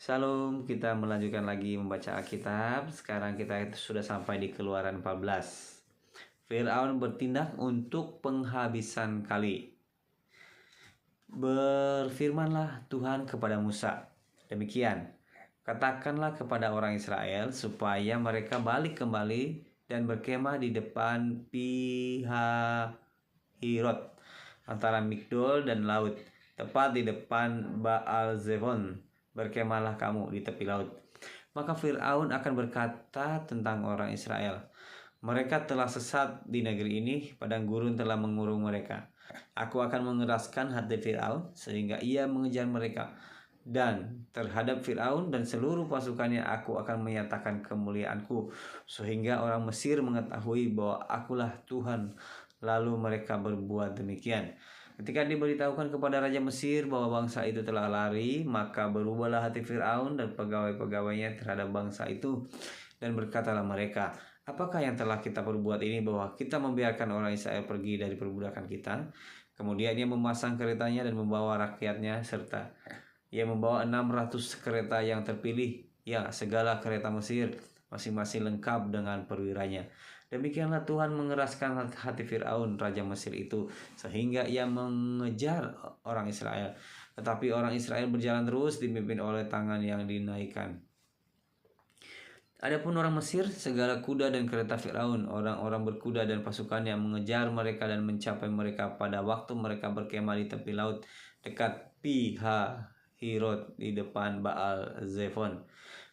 Shalom, kita melanjutkan lagi membaca Alkitab. Sekarang kita sudah sampai di Keluaran 14. Firaun bertindak untuk penghabisan kali. Berfirmanlah Tuhan kepada Musa, demikian, katakanlah kepada orang Israel supaya mereka balik kembali dan berkemah di depan Pihahirot antara Migdol dan laut, tepat di depan Baal Zefon. Berkemahlah kamu di tepi laut. Maka Fir'aun akan berkata tentang orang Israel, mereka telah sesat di negeri ini, padang gurun telah mengurung mereka. Aku akan mengeraskan hati Fir'aun sehingga ia mengejar mereka. Dan terhadap Fir'aun dan seluruh pasukannya aku akan menyatakan kemuliaanku, sehingga orang Mesir mengetahui bahwa akulah Tuhan. Lalu mereka berbuat demikian. Ketika diberitahukan kepada Raja Mesir bahwa bangsa itu telah lari, maka berubahlah hati Fir'aun dan pegawai-pegawainya terhadap bangsa itu, dan berkatalah mereka, apakah yang telah kita perbuat ini bahwa kita membiarkan orang Israel pergi dari perbudakan kita? Kemudian ia memasang keretanya dan membawa rakyatnya, serta ia membawa 600 kereta yang terpilih, ya segala kereta Mesir, masing-masing lengkap dengan perwiranya. Demikianlah Tuhan mengeraskan hati Fir'aun, Raja Mesir itu, sehingga ia mengejar orang Israel. Tetapi orang Israel berjalan terus dipimpin oleh tangan yang dinaikkan. Adapun orang Mesir, segala kuda dan kereta Fir'aun, orang-orang berkuda dan pasukannya mengejar mereka dan mencapai mereka pada waktu mereka berkemah di tepi laut dekat Pihahirot di depan Baal Zefon.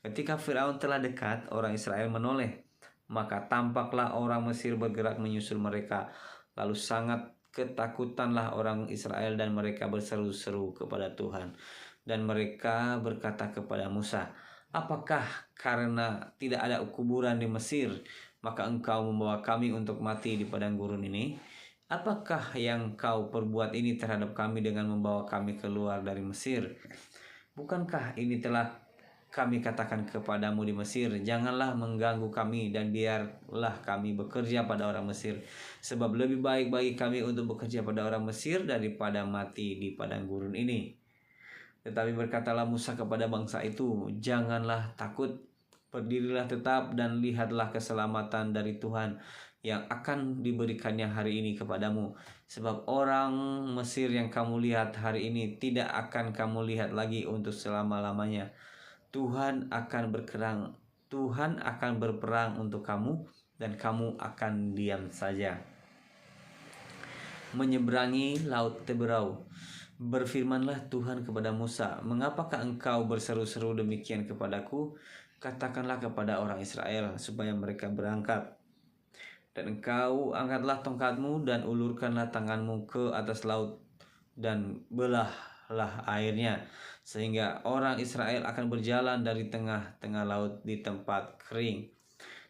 Ketika Fir'aun telah dekat, orang Israel menoleh. Maka tampaklah orang Mesir bergerak menyusul mereka. Lalu sangat ketakutanlah orang Israel dan mereka berseru-seru kepada Tuhan. Dan mereka berkata kepada Musa, apakah karena tidak ada kuburan di Mesir, maka engkau membawa kami untuk mati di padang gurun ini? Apakah yang kau perbuat ini terhadap kami dengan membawa kami keluar dari Mesir? Bukankah ini telah kami katakan kepadamu di Mesir, janganlah mengganggu kami dan biarlah kami bekerja pada orang Mesir, sebab lebih baik bagi kami untuk bekerja pada orang Mesir daripada mati di padang gurun ini. Tetapi berkatalah Musa kepada bangsa itu, janganlah takut, berdirilah tetap dan lihatlah keselamatan dari Tuhan yang akan diberikannya hari ini kepadamu. Sebab orang Mesir yang kamu lihat hari ini tidak akan kamu lihat lagi untuk selama-lamanya. Tuhan akan berperang untuk kamu dan kamu akan diam saja. Menyeberangi laut Teberau. Berfirmanlah Tuhan kepada Musa, mengapakah engkau berseru-seru demikian kepadaku? Katakanlah kepada orang Israel supaya mereka berangkat. Dan engkau angkatlah tongkatmu dan ulurkanlah tanganmu ke atas laut dan belahlah airnya, sehingga orang Israel akan berjalan dari tengah-tengah laut di tempat kering.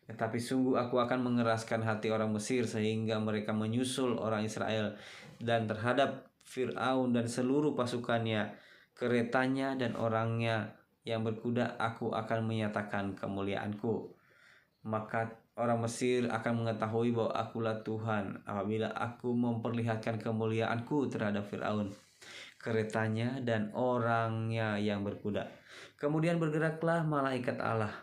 Tetapi sungguh aku akan mengeraskan hati orang Mesir sehingga mereka menyusul orang Israel, dan terhadap Fir'aun dan seluruh pasukannya, keretanya dan orangnya yang berkuda, aku akan menyatakan kemuliaanku. Maka orang Mesir akan mengetahui bahwa akulah Tuhan apabila aku memperlihatkan kemuliaanku terhadap Fir'aun, keretanya dan orangnya yang berkuda. Kemudian bergeraklah malaikat Allah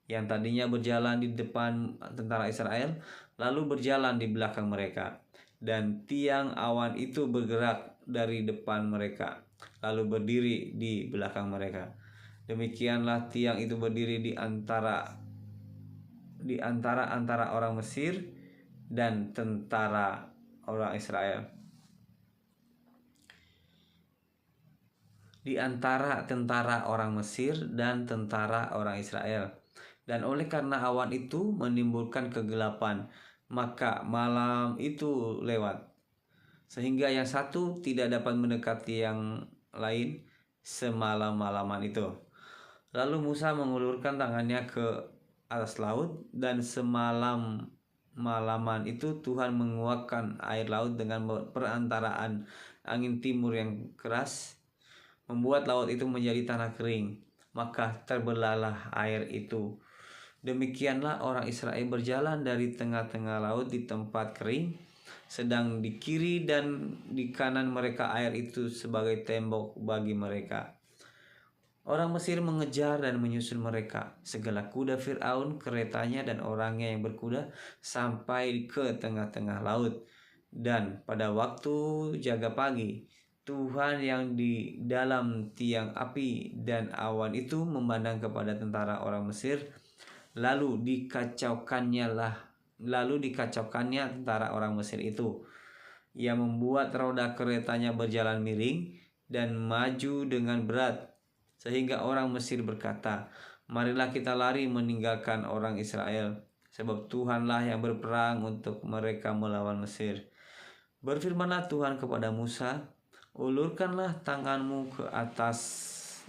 yang tadinya berjalan di depan tentara Israel, lalu berjalan di belakang mereka. Dan tiang awan itu bergerak dari depan mereka, lalu berdiri di belakang mereka. Demikianlah tiang itu berdiri di antara orang Mesir dan tentara orang Israel. Di antara tentara orang Mesir dan tentara orang Israel. Dan oleh karena awan itu menimbulkan kegelapan, maka malam itu lewat, sehingga yang satu tidak dapat mendekati yang lain semalam-malaman itu. Lalu Musa mengulurkan tangannya ke atas laut, dan semalam-malaman itu Tuhan menguakkan air laut dengan perantaraan angin timur yang keras, membuat laut itu menjadi tanah kering, maka terbelahlah air itu. Demikianlah orang Israel berjalan dari tengah-tengah laut di tempat kering, sedang di kiri dan di kanan mereka air itu sebagai tembok bagi mereka. Orang Mesir mengejar dan menyusul mereka. Segala kuda Fir'aun, keretanya dan orangnya yang berkuda sampai ke tengah-tengah laut. Dan pada waktu jaga pagi, Tuhan yang di dalam tiang api dan awan itu memandang kepada tentara orang Mesir, lalu dikacaukannya tentara orang Mesir itu. Ia membuat roda keretanya berjalan miring dan maju dengan berat, sehingga orang Mesir berkata, "Marilah kita lari meninggalkan orang Israel, sebab Tuhanlah yang berperang untuk mereka melawan Mesir." Berfirmanlah Tuhan kepada Musa, "Ulurkanlah tanganmu ke atas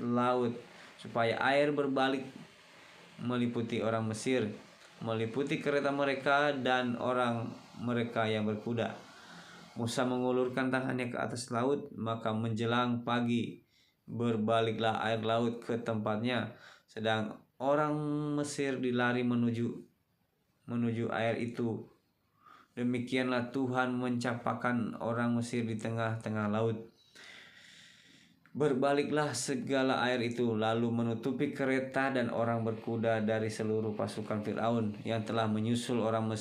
laut, supaya air berbalik meliputi orang Mesir, meliputi kereta mereka dan orang mereka yang berkuda." Musa mengulurkan tangannya ke atas laut, maka menjelang pagi berbaliklah air laut ke tempatnya, sedang orang Mesir dilari menuju air itu. Demikianlah Tuhan mencampakkan orang Mesir di tengah-tengah laut. Berbaliklah segala air itu, lalu menutupi kereta dan orang berkuda dari seluruh pasukan Firaun yang telah menyusul orang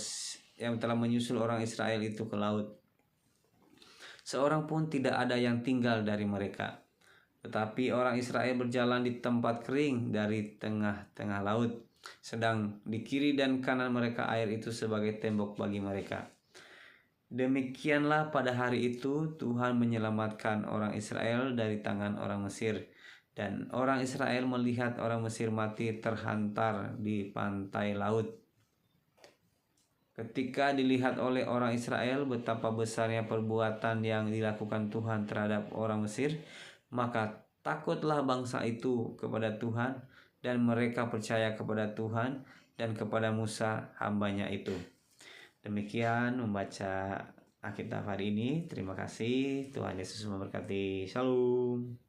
Israel itu ke laut. Seorang pun tidak ada yang tinggal dari mereka. Tetapi orang Israel berjalan di tempat kering dari tengah-tengah laut, sedang di kiri dan kanan mereka air itu sebagai tembok bagi mereka. Demikianlah pada hari itu Tuhan menyelamatkan orang Israel dari tangan orang Mesir, dan orang Israel melihat orang Mesir mati terhantar di pantai laut. Ketika dilihat oleh orang Israel betapa besarnya perbuatan yang dilakukan Tuhan terhadap orang Mesir, maka takutlah bangsa itu kepada Tuhan, dan mereka percaya kepada Tuhan dan kepada Musa hambanya itu. Demikian membaca Alkitab hari ini. Terima kasih. Tuhan Yesus memberkati. Shalom.